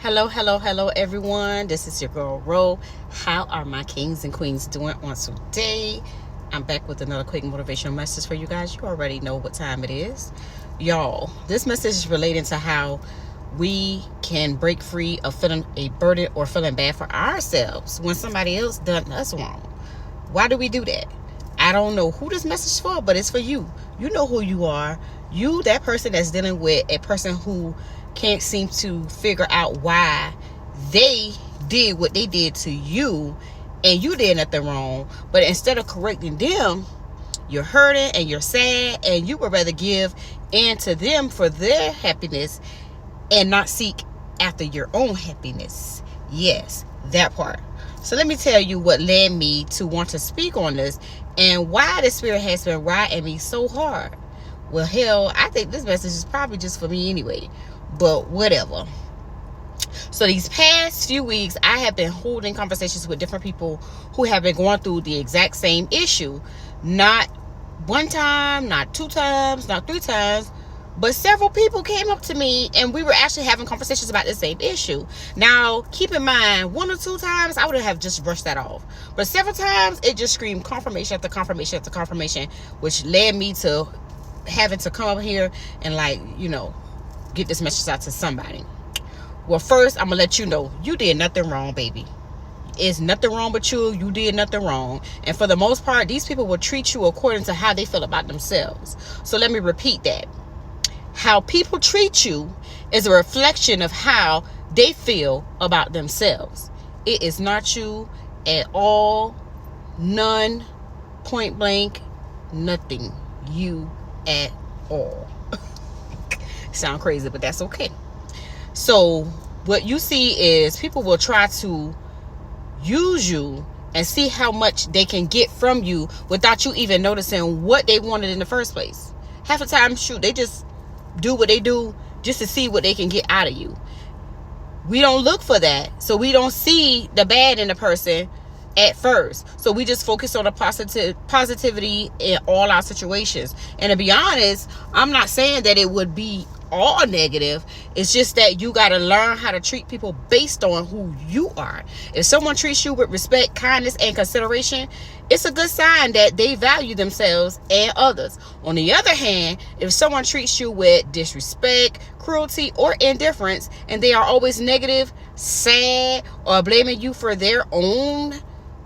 Hello, everyone. This is your girl, Ro. How are my kings and queens doing on today? I'm back with another quick motivational message for you guys. You already know what time it is. Y'all, this message is relating to how we can break free of feeling a burden or feeling bad for ourselves when somebody else done us wrong. Why do we do that? I don't know who this message is for, but it's for you. You know who you are. You, that person that's dealing with a person who can't seem to figure out why they did what they did to you and you did nothing wrong. But instead of correcting them, you're hurting and you're sad, and you would rather give in to them for their happiness and not seek after your own happiness. Yes, that part. So let me tell you what led me to want to speak on this and why the spirit has been riding me so hard. Well, hell, I think this message is probably just for me anyway, but whatever. So these past few weeks, I have been holding conversations with different people who have been going through the exact same issue. Not one time, not two times, not three times, but several people came up to me and we were actually having conversations about the same issue. Now, keep in mind, one or two times, I would have just brushed that off. But several times, it just screamed confirmation after confirmation after confirmation, which led me to having to come up here and get this message out to somebody. Well, first, I'm going to let you know, you did nothing wrong, baby. It's nothing wrong with you. You did nothing wrong. And for the most part, these people will treat you according to how they feel about themselves. So let me repeat that. How people treat you is a reflection of how they feel about themselves. It is not you at all. None. Point blank. Nothing. You at all. Sound crazy, but that's okay. So what you see is people will try to use you and see how much they can get from you without you even noticing what they wanted in the first place. Half the time, shoot, they just do what they do just to see what they can get out of you. We don't look for that, so we don't see the bad in the person at first. So we just focus on the positivity in all our situations. And to be honest, I'm not saying that it would be all negative. It's just that you got to learn how to treat people based on who you are. If someone treats you with respect, kindness, and consideration, it's a good sign that they value themselves and others. On the other hand, if someone treats you with disrespect, cruelty, or indifference, and they are always negative, sad, or blaming you for their own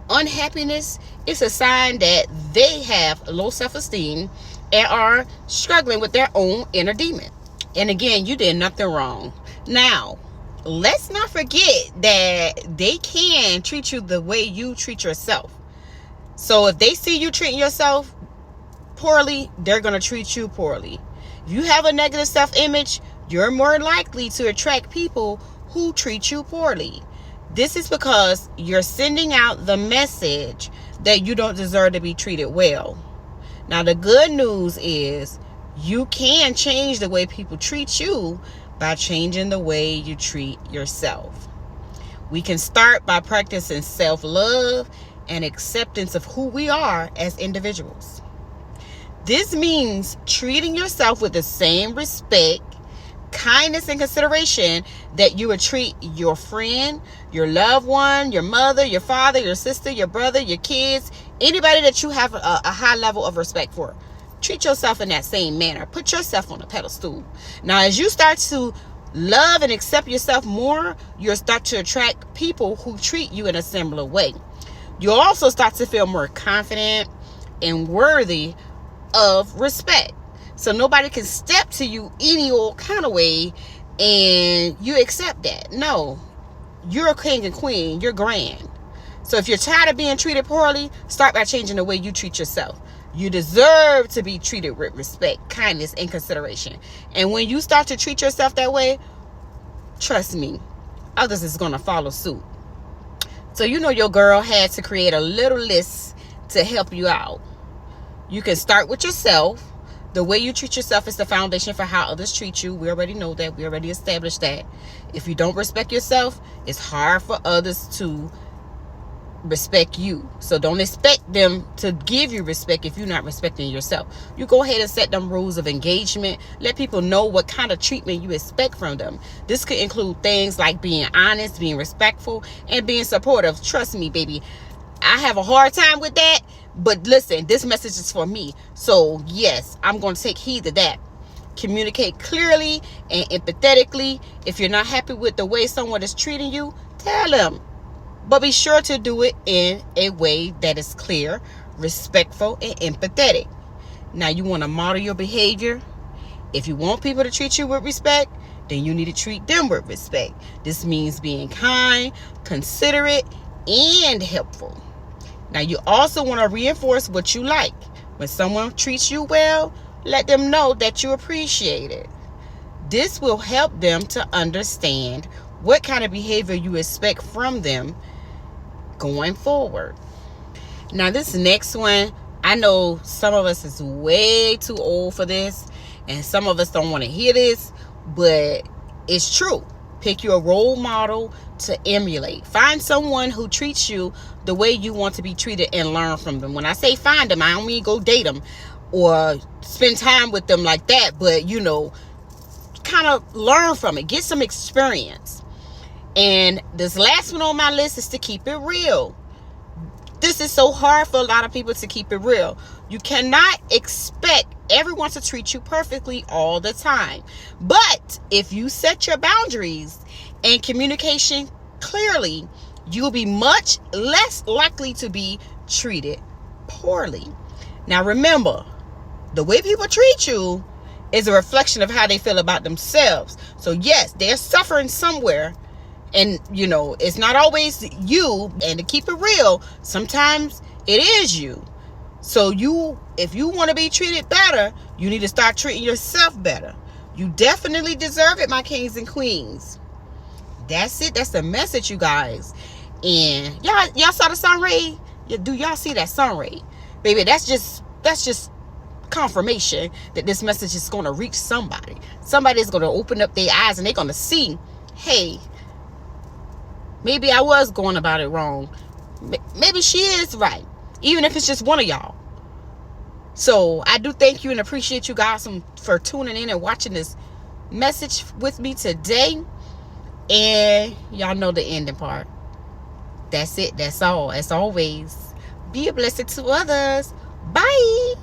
unhappiness, it's a sign that they have low self-esteem and are struggling with their own inner demon. And again, you did nothing wrong. Now, let's not forget that they can treat you the way you treat yourself. So if they see you treating yourself poorly, they're going to treat you poorly. If you have a negative self-image, you're more likely to attract people who treat you poorly. This is because you're sending out the message that you don't deserve to be treated well. Now, the good news is you can change the way people treat you by changing the way you treat yourself. We can start by practicing self-love and acceptance of who we are as individuals. This means treating yourself with the same respect, kindness, and consideration that you would treat your friend, your loved one, your mother, your father, your sister, your brother, your kids, anybody that you have a high level of respect for. Treat yourself in that same manner. Put yourself on a pedestal. Now, as you start to love and accept yourself more, you'll start to attract people who treat you in a similar way. You'll also start to feel more confident and worthy of respect. So nobody can step to you any old kind of way and you accept that. No, you're a king and queen. You're grand. So if you're tired of being treated poorly, start by changing the way you treat yourself. You deserve to be treated with respect, kindness, and consideration. And when you start to treat yourself that way, trust me, others is going to follow suit. So your girl had to create a little list to help you out. You can start with yourself. The way you treat yourself is the foundation for how others treat you. We already know that. We already established that. If you don't respect yourself, it's hard for others to respect you. So don't expect them to give you respect if you're not respecting yourself. You go ahead and set them rules of engagement. Let people know what kind of treatment you expect from them. This could include things like being honest, being respectful, and being supportive. Trust me, baby, I have a hard time with that. But listen, this message is for me. So yes, I'm going to take heed to that. Communicate clearly and empathetically. If you're not happy with the way someone is treating you, tell them. But be sure to do it in a way that is clear, respectful, and empathetic. Now, you want to model your behavior. If you want people to treat you with respect, then you need to treat them with respect. This means being kind, considerate, and helpful. Now, you also want to reinforce what you like. When someone treats you well, let them know that you appreciate it. This will help them to understand what kind of behavior you expect from them going forward. Now, this next one, I know some of us is way too old for this, and some of us don't want to hear this, but it's true. Pick your role model to emulate. Find someone who treats you the way you want to be treated and learn from them. When I say find them, I don't mean go date them or spend time with them like that, but kind of learn from it. Get some experience. And this last one on my list is to keep it real. This is so hard for a lot of people to keep it real. You cannot expect everyone to treat you perfectly all the time. But if you set your boundaries and communication clearly, you'll be much less likely to be treated poorly. Now remember, the way people treat you is a reflection of how they feel about themselves. So yes, they're suffering somewhere. And, it's not always you. And to keep it real, sometimes it is you. So if you want to be treated better, you need to start treating yourself better. You definitely deserve it, my kings and queens. That's it. That's the message, you guys. And y'all saw the sun ray? Do y'all see that sun ray? Baby, that's just confirmation that this message is going to reach somebody. Somebody is going to open up their eyes and they're going to see, hey, maybe I was going about it wrong. Maybe she is right. Even if it's just one of y'all. So I do thank you and appreciate you guys for tuning in and watching this message with me today. And y'all know the ending part. That's it. That's all. As always, be a blessing to others. Bye.